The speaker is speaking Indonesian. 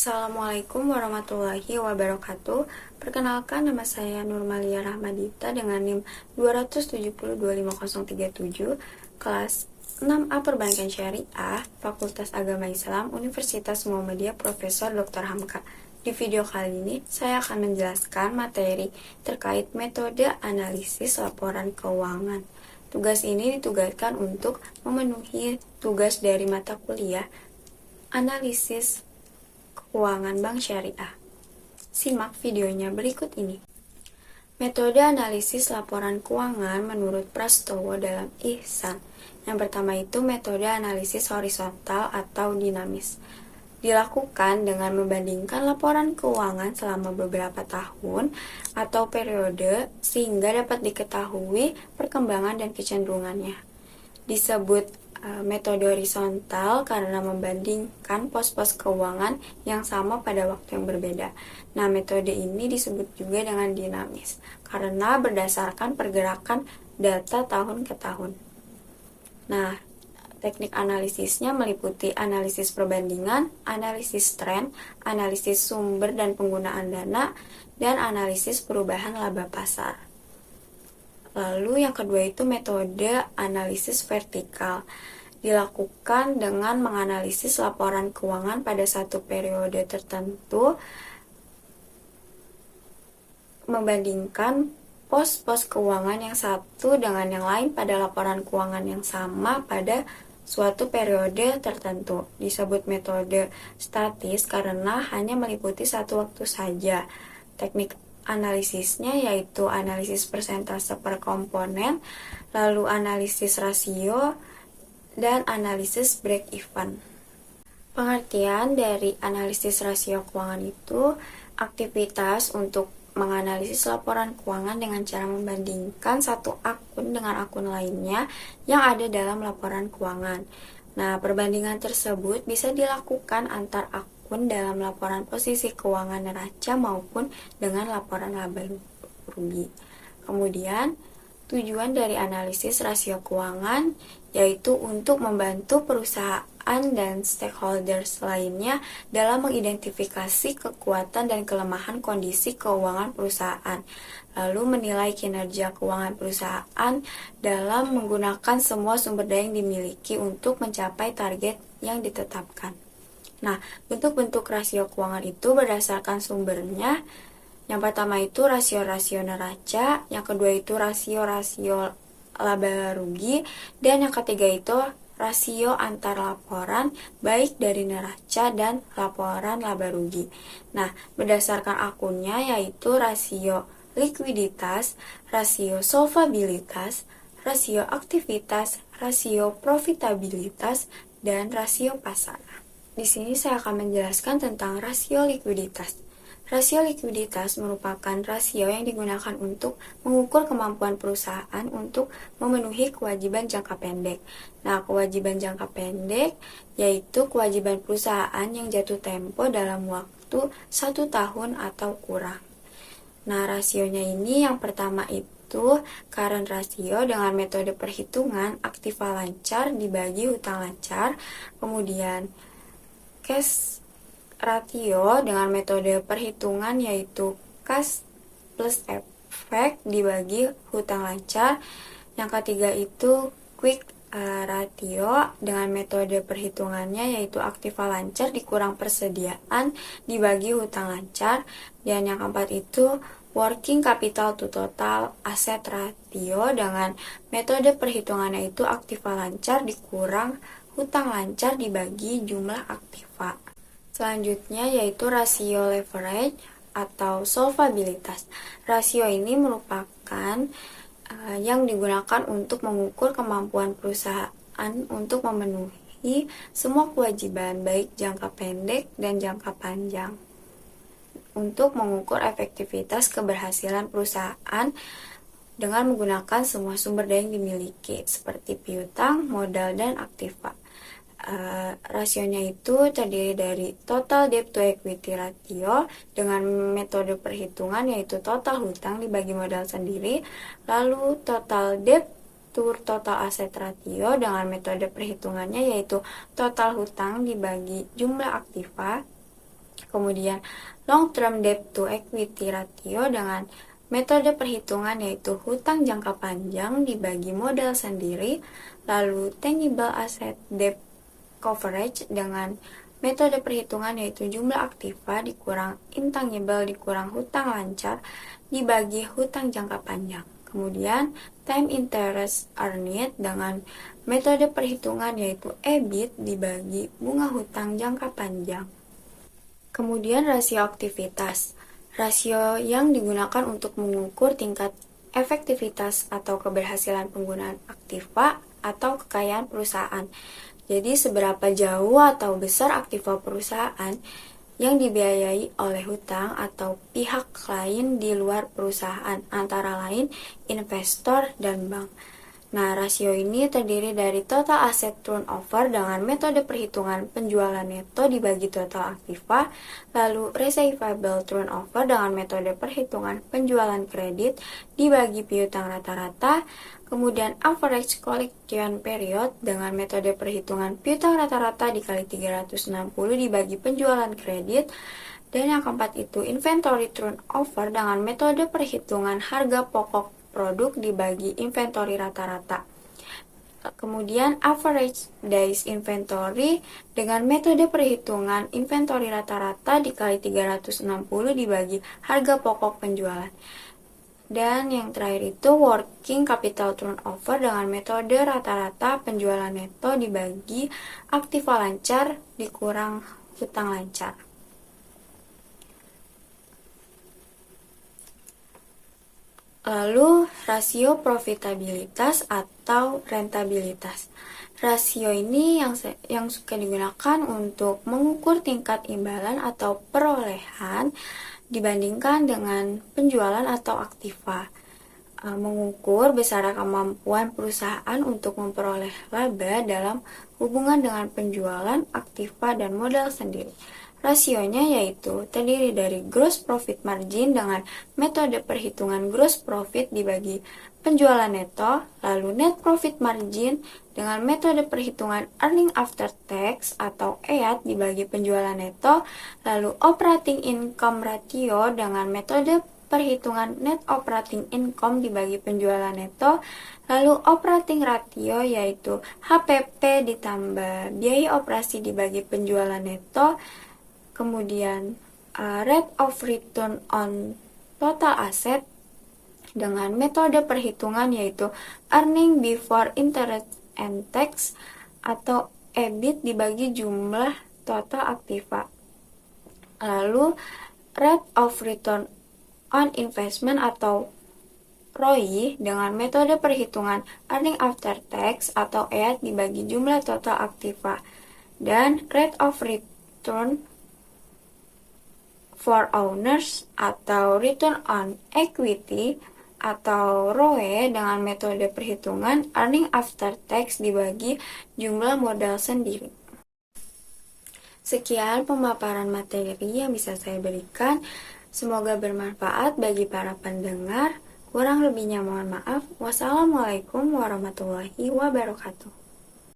Assalamualaikum warahmatullahi wabarakatuh. Perkenalkan, nama saya Nurmalia Rahmadita dengan NIM 270-25037, kelas 6A Perbankan Syariah, Fakultas Agama Islam, Universitas Muhammadiyah Profesor Dr. Hamka. Di video kali ini, saya akan menjelaskan materi terkait metode analisis laporan keuangan. Tugas ini ditugaskan untuk memenuhi tugas dari mata kuliah analisis keuangan bank syariah. Simak videonya berikut ini. Metode analisis laporan keuangan menurut Prastowo dalam Ihsan. Yang pertama itu metode analisis horizontal atau dinamis. Dilakukan dengan membandingkan laporan keuangan selama beberapa tahun atau periode sehingga dapat diketahui perkembangan dan kecenderungannya. Disebut metode horizontal karena membandingkan pos-pos keuangan yang sama pada waktu yang berbeda. Nah, metode ini disebut juga dengan dinamis karena berdasarkan pergerakan data tahun ke tahun. Nah, teknik analisisnya meliputi analisis perbandingan, analisis tren, analisis sumber dan penggunaan dana, dan analisis perubahan laba pasar. Lalu yang kedua itu metode analisis vertikal. Dilakukan dengan menganalisis laporan keuangan pada satu periode tertentu, membandingkan pos-pos keuangan yang satu dengan yang lain pada laporan keuangan yang sama pada suatu periode tertentu. Disebut metode statis karena hanya meliputi satu waktu saja. Teknik analisisnya yaitu analisis persentase per komponen, lalu analisis rasio, dan analisis break even. Pengertian dari analisis rasio keuangan itu aktivitas untuk menganalisis laporan keuangan dengan cara membandingkan satu akun dengan akun lainnya yang ada dalam laporan keuangan. Nah, perbandingan tersebut bisa dilakukan antar akun dalam laporan posisi keuangan neraca maupun dengan laporan laba rugi. Kemudian, tujuan dari analisis rasio keuangan yaitu untuk membantu perusahaan dan stakeholders lainnya dalam mengidentifikasi kekuatan dan kelemahan kondisi keuangan perusahaan, lalu menilai kinerja keuangan perusahaan dalam menggunakan semua sumber daya yang dimiliki untuk mencapai target yang ditetapkan. Nah, bentuk-bentuk rasio keuangan itu berdasarkan sumbernya. Yang pertama itu rasio-rasio neraca, yang kedua itu rasio-rasio laba rugi, dan yang ketiga itu rasio antar laporan baik dari neraca dan laporan laba rugi. Nah, berdasarkan akunnya yaitu rasio likuiditas, rasio solvabilitas, rasio aktivitas, rasio profitabilitas, dan rasio pasar. Di sini saya akan menjelaskan tentang rasio likuiditas. Rasio likuiditas merupakan rasio yang digunakan untuk mengukur kemampuan perusahaan untuk memenuhi kewajiban jangka pendek. Nah, kewajiban jangka pendek yaitu kewajiban perusahaan yang jatuh tempo dalam waktu 1 tahun atau kurang. Nah, rasionya ini yang pertama itu current ratio dengan metode perhitungan aktiva lancar dibagi hutang lancar, kemudian cash ratio dengan metode perhitungan yaitu kas plus efek dibagi hutang lancar. Yang ketiga itu quick ratio dengan metode perhitungannya yaitu aktiva lancar dikurang persediaan dibagi hutang lancar. Dan yang keempat itu working capital to total asset ratio dengan metode perhitungannya itu aktiva lancar dikurang hutang lancar dibagi jumlah aktiva. Selanjutnya yaitu rasio leverage atau solvabilitas. Rasio ini merupakan yang digunakan untuk mengukur kemampuan perusahaan untuk memenuhi semua kewajiban baik jangka pendek dan jangka panjang. Untuk mengukur efektivitas keberhasilan perusahaan dengan menggunakan semua sumber daya yang dimiliki seperti piutang, modal, dan aktiva. Rasionya itu terdiri dari total debt to equity ratio dengan metode perhitungan yaitu total hutang dibagi modal sendiri, lalu total debt to total asset ratio dengan metode perhitungannya yaitu total hutang dibagi jumlah aktiva, Kemudian long term debt to equity ratio dengan metode perhitungan yaitu hutang jangka panjang dibagi modal sendiri, lalu tangible asset debt coverage dengan metode perhitungan yaitu jumlah aktiva dikurang intangible dikurang hutang lancar dibagi hutang jangka panjang. Kemudian time interest earned dengan metode perhitungan yaitu EBIT dibagi bunga hutang jangka panjang. Kemudian rasio aktivitas. Rasio yang digunakan untuk mengukur tingkat efektivitas atau keberhasilan penggunaan aktiva atau kekayaan perusahaan. Jadi seberapa jauh atau besar aktiva perusahaan yang dibiayai oleh hutang atau pihak lain di luar perusahaan, antara lain investor dan bank. Nah, rasio ini terdiri dari total asset turnover dengan metode perhitungan penjualan neto dibagi total aktiva, lalu receivable turnover dengan metode perhitungan penjualan kredit dibagi piutang rata-rata, kemudian average collection period dengan metode perhitungan piutang rata-rata dikali 360 dibagi penjualan kredit, dan yang keempat itu inventory turnover dengan metode perhitungan harga pokok produk dibagi inventory rata-rata. Kemudian average days inventory dengan metode perhitungan inventory rata-rata dikali 360 dibagi harga pokok penjualan. Dan yang terakhir itu working capital turnover dengan metode rata-rata penjualan neto dibagi aktiva lancar dikurang hutang lancar. Lalu rasio profitabilitas atau rentabilitas. Rasio ini yang suka digunakan untuk mengukur tingkat imbalan atau perolehan dibandingkan dengan penjualan atau aktiva. Mengukur besaran kemampuan perusahaan untuk memperoleh laba dalam hubungan dengan penjualan, aktiva, dan modal sendiri. Rasionya yaitu terdiri dari gross profit margin dengan metode perhitungan gross profit dibagi penjualan neto, lalu net profit margin dengan metode perhitungan earning after tax atau EAT dibagi penjualan neto, lalu operating income ratio dengan metode perhitungan net operating income dibagi penjualan neto, lalu operating ratio yaitu HPP ditambah biaya operasi dibagi penjualan neto, kemudian rate of return on total asset dengan metode perhitungan yaitu earning before interest and tax atau EBIT dibagi jumlah total aktiva. Lalu rate of return on investment atau ROI dengan metode perhitungan earning after tax atau EAT dibagi jumlah total aktiva. Dan rate of return for owners atau return on equity atau ROE dengan metode perhitungan earning after tax dibagi jumlah modal sendiri. Sekian pemaparan materi yang bisa saya berikan. Semoga bermanfaat bagi para pendengar. Kurang lebihnya mohon maaf. Wassalamualaikum warahmatullahi wabarakatuh.